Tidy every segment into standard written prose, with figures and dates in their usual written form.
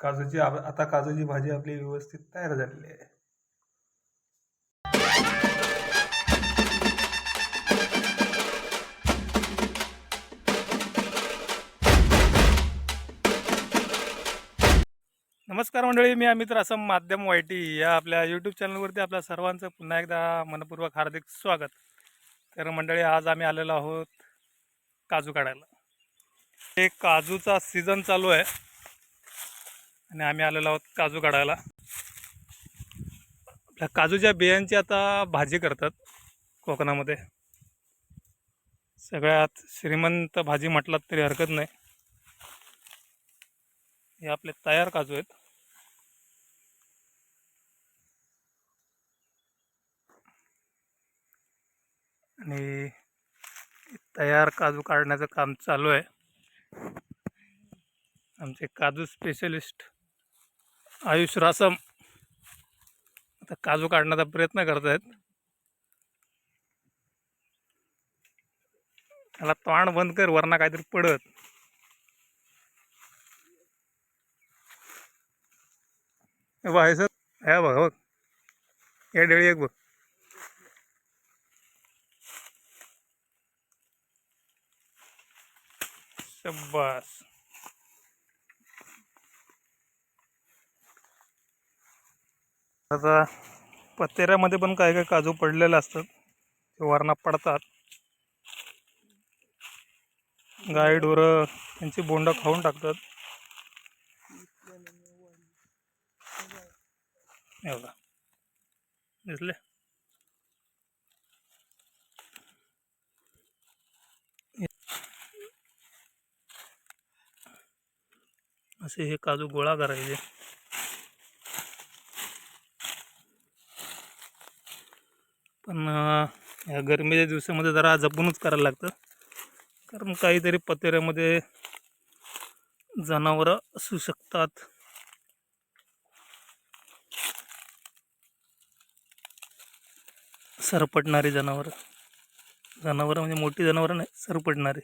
आता काजूची भाजी आपली व्यवस्थित तयार झालेली आहे. नमस्कार मंडळी, मी अमित रासम माध्यम वायटी या आपल्या यूट्यूब चॅनलवरती आपल्या सर्वांचं पुन्हा एकदा मनपूर्वक हार्दिक स्वागत. तर मंडळी, आज आम्ही आलेलो आहोत काजू काढायला. हे काजूचा सीझन चालू आहे आणि आम्ही आलेलो आहोत काजू काढायला. आपल्या काजूच्या बियांची आता भाजी करतात कोकणामध्ये. सगळ्यात श्रीमंत भाजी म्हटलात तरी हरकत नाही. हे आपले तयार काजू आहेत. आणि तयार काजू काढण्याचं काम चालू आहे. आमचे काजू स्पेशलिस्ट आयुष रासम आता काजू काढण्याचा प्रयत्न करत आहेत. त्याला तोंड बंद कर, वरना काहीतरी पडत. हे सर, हे बघ बघ, या डेळी एक बघ. शब्बास. आता पतेऱ्यामध्ये पण काही काही काजू पडलेले असतात, ते वरना पडतात. गाय ढोरं त्यांची बोंडं खाऊन टाकतात. हे बघा, दिसले. असे हे काजू गोळा करायचे. पण या गरमीच्या दिवसामध्ये जरा जपूनच करायला लागतं, कारण काहीतरी पतेऱ्यामध्ये जनावरं असू शकतात. सरपटणारी जनावरं म्हणजे मोठी जनावरं नाही, सरपटणारी.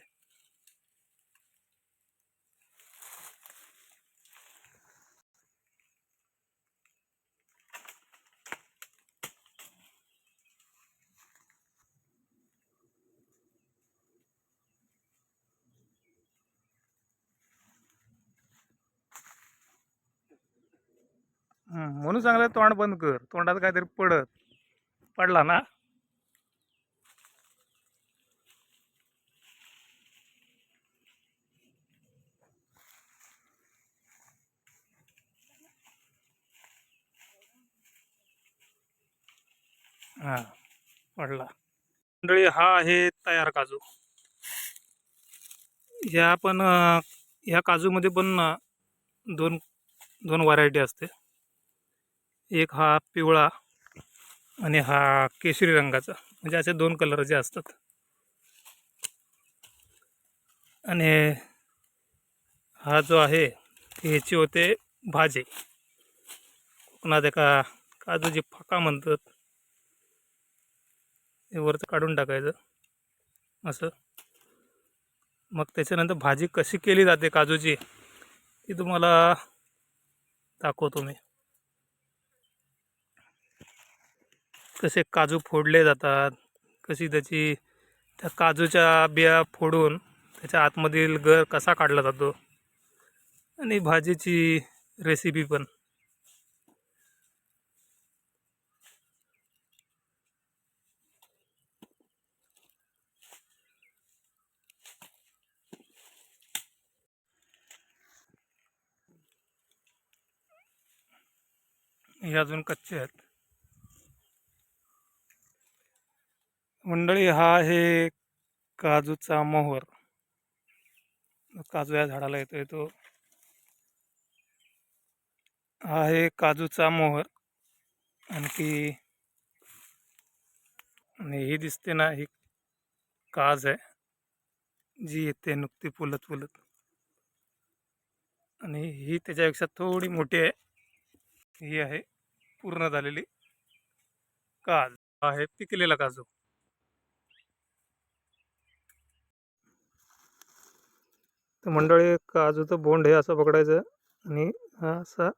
म्हणून चांगलं तोंड बंद कर, तोंडात काहीतरी पडला ना. हा, पडला. मंडळी, हा आहे तयार काजू. ह्या पण ह्या काजूमध्ये पण दोन दोन व्हरायटी असते. एक हा पिवळा आणि हा केशरी रंगाचा, म्हणजे असे दोन कलरचे असतात. आणि हा जो आहे ह्याची होते भाजी. कोकणात एका काजूची फाका म्हणतात, हे वरचं काढून टाकायचं असं. मग त्याच्यानंतर भाजी कशी केली जाते काजूची ती तुम्हाला दाखवतो मी. कसे काजू फोडले जातात, कशी त्या काजूच्या बिया फोडून त्याच्या आतमधील गर कसा काढला जातो, आणि भाजीची रेसिपी पण. हे अजून कच्चे आहेत. मंडळी, हा आहे काजूचा मोहर. काजू या झाडाला येतोय तो. हा आहे काजूचा मोहर. आणि ही दिसते ना, ही काज आहे जी येते नुकती फुलत फुलत. आणि ही त्याच्यापेक्षा थोडी मोठी आहे. ही आहे पूर्ण झालेली काज. आहे पिकलेला काजू. तर मंडळी, काजूचं बोंड हे असं पकडायचं आणि हा असा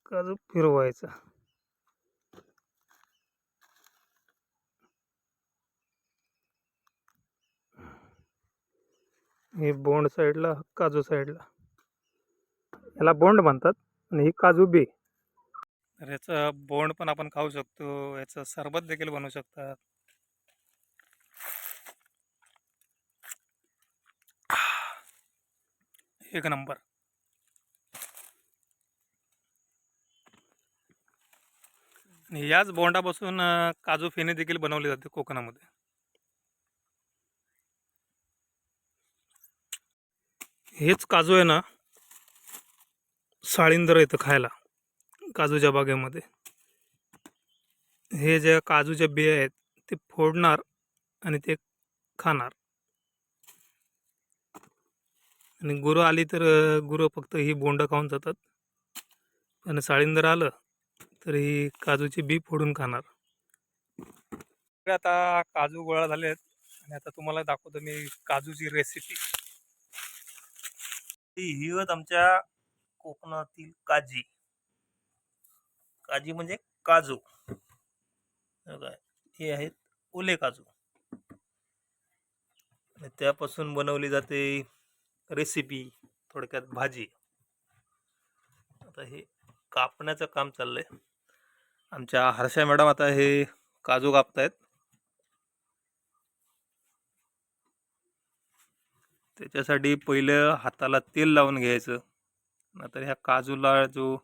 काजू फिरवायचा. हे बोंड साईडला, काजू साईडला. याला बोंड म्हणतात आणि ही काजू बी. तर याचं बोंड पण आपण खाऊ शकतो, याचं सरबत देखील बनवू शकतात. एक नंबर. आणि याच बोंडापासून काजू फेणी देखील बनवली जाते कोकणामध्ये. हेच काजू आहे ना, साळींदर येतं खायला काजूच्या बागेमध्ये. हे जे काजूचे बिया आहेत ते फोडणार आणि ते खाणार. आणि गुरं आली तर गुरं फक्त ही बोंड खाऊन जातात. आणि साळींदर आलं तर ही काजूची बी फोडून खाणार. आता काजू गोळा झालेत आणि आता तुम्हाला दाखवतो मी काजूची रेसिपी. ही होत आमच्या कोकणातील काजी. काजी म्हणजे काजू. हे आहेत ओले काजू आणि त्यापासून बनवली जाते रेसिपी, थोडक्यात भाजी. आता हे कापण्याचं काम चाललंय. आमच्या हर्षा मॅडम आता हे काजू कापतायत. त्याच्यासाठी पहिलं हाताला तेल लावून घ्यायचं. नंतर ह्या काजूला जो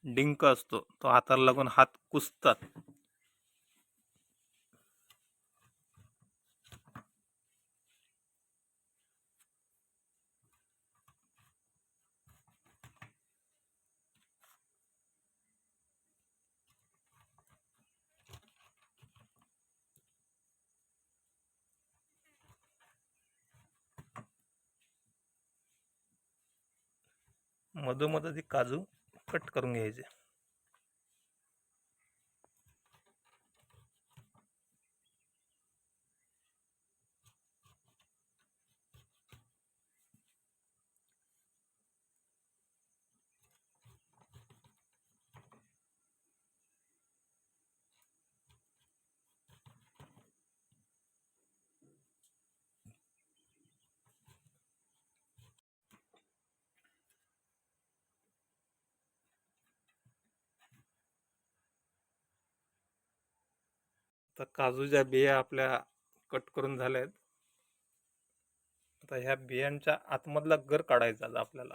डिंक असतो तो हाताला लागून हात कुसतात. मधोमध ती काजू कट करून घ्यायचे. तर काजूच्या बिया आपल्या कट करून झाल्यात. आता ह्या बियांच्या आतमधला गर काढायचा आपल्याला.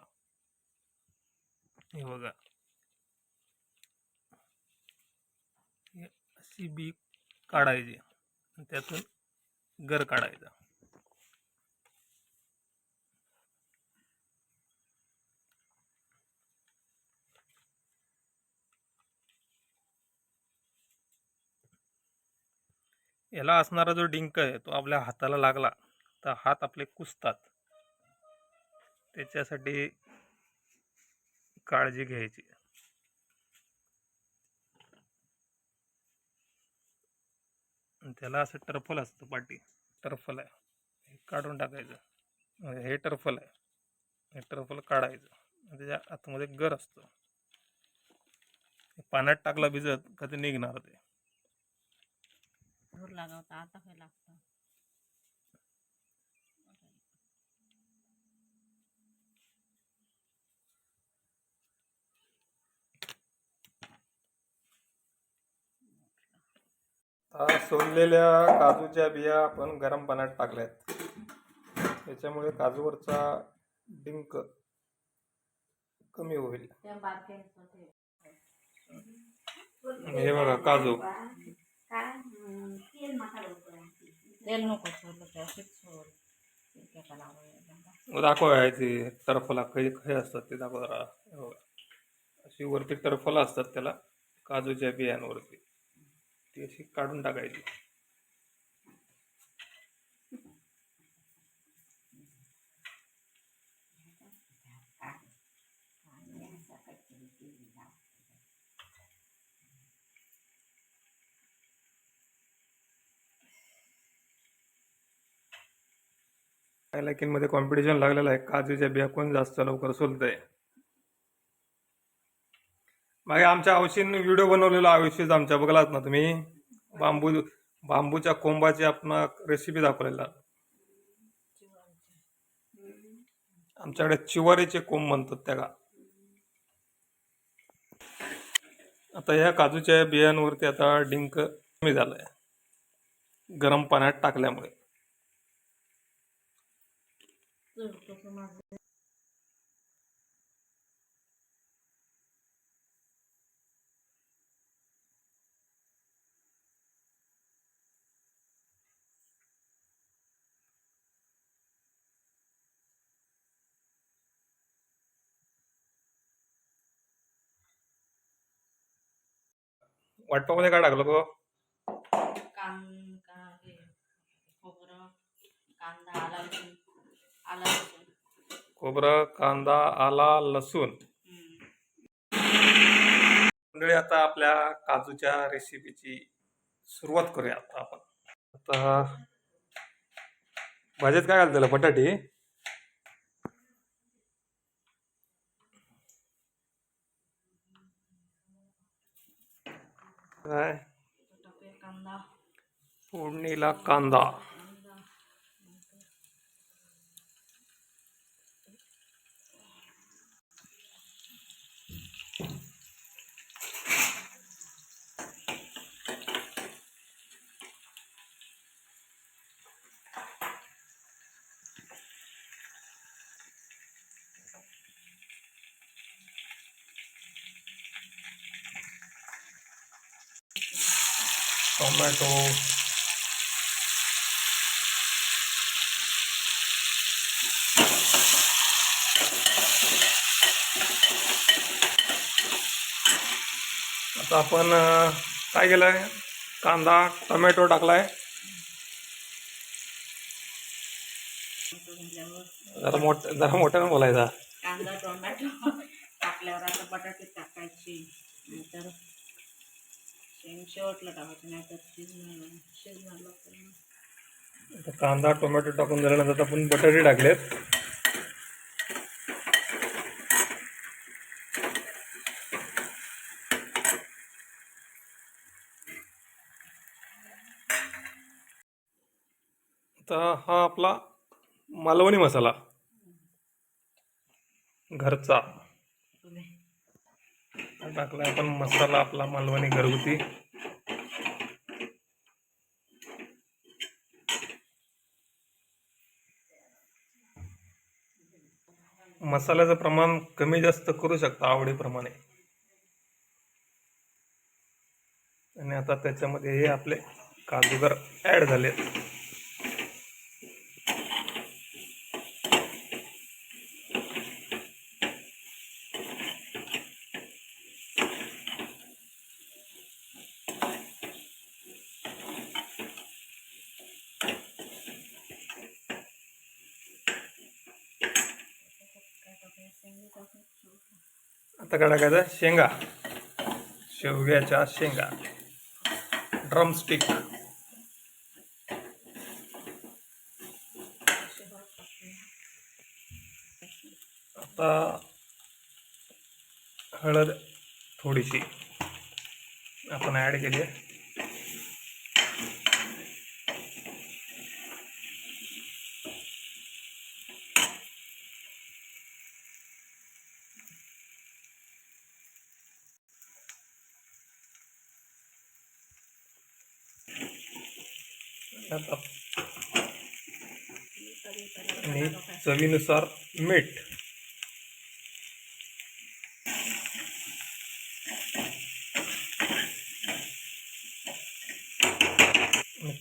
हे बघा, अशी बी काढायची आणि त्यातून गर काढायचा. याला असणारा जो डिंक आहे तो आपल्या हाताला लागला तर हात आपले कुसतात. त्याच्यासाठी काळजी घ्यायची. त्याला असं टर्फल असतं पाठी, टर्फल आहे, हे काढून टाकायचं. हे टर्फल आहे, हे टर्फल काढायचं. त्याच्या आतमध्ये गर असतो. पाण्यात टाकला भिजत का ते निघणार ते. सोललेल्या काजूच्या बिया आपण गरम पाण्यात टाकल्यात. त्याच्यामुळे काजूवरचा डिंक कमी होईल. हे बघा काजू. दाखवा ते टर्फला काही काही असतात ते दाखवा जरा. अशी वरती टर्फला असतात त्याला काजूच्या बियांवरती, ती अशी काढून टाकायची. मध्ये कॉम्पिटिशन लागलेलं आहे काजूच्या बिया कोण जास्त लवकर सोलतंय. मागे आमच्या औषधीने व्हिडिओ बनवलेला आयुष्यच आमच्या बघलात ना तुम्ही. बांबू बांबूच्या कोंबाची आपण रेसिपी दाखवलेला. आमच्याकडे चिवारीचे कोंब म्हणतात त्याला. आता ह्या काजूच्या बियांवरती आता डिंक कमी झालाय गरम पाण्यात टाकल्यामुळे. वाटपामध्ये काय टाकलं गो? खोबरं, कांदा, आला, लसूण. मंडळी आता आपल्या काजूच्या रेसिपीची सुरुवात करूया आता आपण. आता भाजीत काय घालतं त्याला? बटाटे. काय फोडणीला कांदा. टोमॅटो. आता आपण काय केलंय? कांदा टोमॅटो टाकलाय. जरा मोठ्यानं बोलायचा. कांदा टोमॅटो टाकल्यावर आता बटाटे टाकायचे, नंतर शेवटला टाकायचं, नाहीतर शिजणार लवकर. कांदा टोमॅटो टाकून झाल्यानंतर आपण बटाटे टाकलेत. आता हा आपला मालवणी मसाला घरचा टाकला आपण. मसाला आपला मालवणी घरगुती. मसाल्याचं प्रमाण कमी जास्त करू शकता आवडीप्रमाणे. आणि आता त्याच्यामध्ये हे आपले काजूगर ऍड झाले. आता काय टाकायचं? शेंगा. शेवग्याच्या शेंगा, ड्रमस्टिक. आता हळद थोडीशी आपण ऍड केली. आणि चवीनुसार मीठ.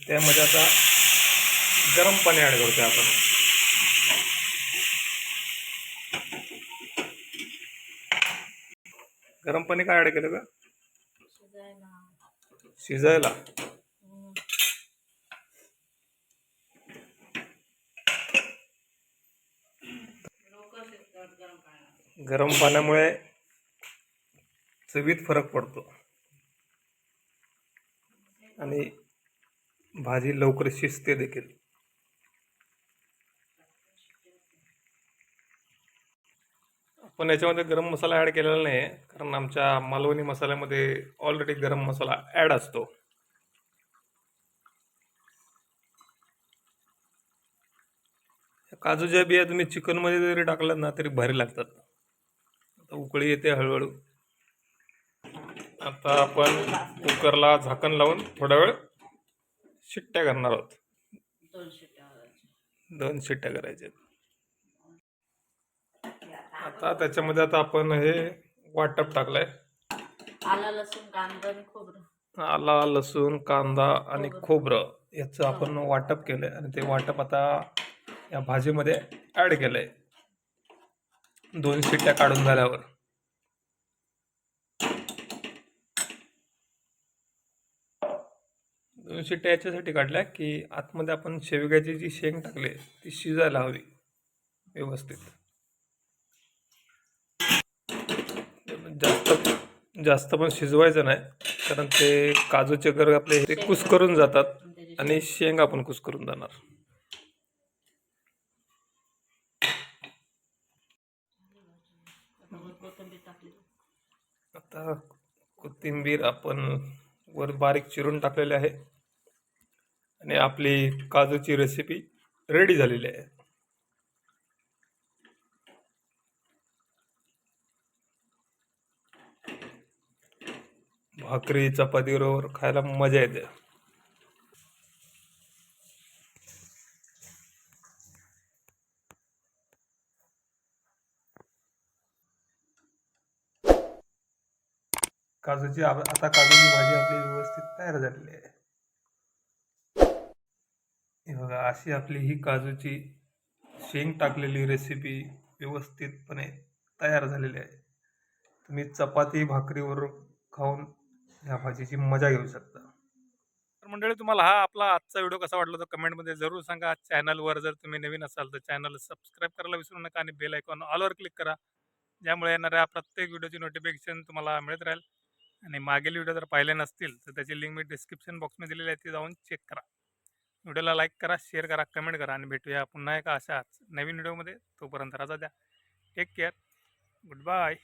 त्यामध्ये आता गरम पाणी ऍड करतोय आपण. गरम पाणी काय ऍड केलं का? शिजायला. गरम पाण्यामुळे चवीत फरक पडतो आणि भाजी लवकर शिजते देखील. आपण याच्यामध्ये गरम मसाला ॲड केलेला नाही आहे, कारण आमच्या मालवणी मसाल्यामध्ये ऑलरेडी गरम मसाला ॲड असतो. काजूच्या बिया तुम्ही चिकनमध्ये जरी टाकलात ना तरी भारी लागतात. आता उकळी येते हळूहळू. आता आपण कुकरला झाकण लावून थोडा वेळ शिट्ट्या करणार आहोत. 2 शिट्ट्या वाजवायच्या. 2 शिट्ट्या करायच्या. आता त्याच्यामध्ये आता आपण हे वाटप टाकलंय. आलं लसूण कांदा आणि खोबरं. आला, लसूण, कांदा आणि खोबरं याचं आपण वाटप केलंय आणि ते वाटप आता या भाजीमध्ये ॲड केलंय 2 शिट्ट्या काढून झाल्यावर. दोन शिट्ट्या याच्यासाठी काढल्या की आतमध्ये आपण शेवग्याची जी शेंग टाकली ती शिजायला हवी व्यवस्थित. जास्त जास्त पण शिजवायचं नाही, कारण ते काजूचे गर आपले ते कुस्करून जातात आणि शेंग आपण कुस्करून जाणार. आता वर कोथिंबीर टाकली. आता कोथिंबीर आपण वर बारीक चिरून टाकलेली आहे आणि आपली काजूची रेसिपी रेडी झालेली आहे. भाकरी चपातीबरोबर खायला मजा येते. आता काजूची भाजी आपली व्यवस्थित तयार झालेली आहे. हे बघा, अशी आपली ही काजूची शेंग टाकलेली रेसिपी व्यवस्थितपणे तयार झालेली आहे. तुम्ही चपाती भाकरीवर खाऊन ह्या भाजीची मजा घेऊ शकता. तर मंडळी, तुम्हाला हा आपला आजचा व्हिडिओ कसा वाटला तर कमेंटमध्ये जरूर सांगा. चॅनलवर जर तुम्ही नवीन असाल तर चॅनल सबस्क्राईब करायला विसरू नका आणि बेल आयकॉन ऑलवर क्लिक करा, ज्यामुळे येणाऱ्या प्रत्येक व्हिडिओची नोटिफिकेशन तुम्हाला मिळत राहील. आणि मागील व्हिडिओ जर पाहिले नसतील तर त्याची लिंक मी डिस्क्रिप्शन बॉक्समध्ये दिलेली आहे, ती जाऊन चेक करा. व्हिडिओला लाईक करा, शेअर करा, कमेंट करा आणि भेटूया पुन्हा एका अशाच नवीन व्हिडिओमध्ये. तोपर्यंत राजा द्या. Take care. Good bye.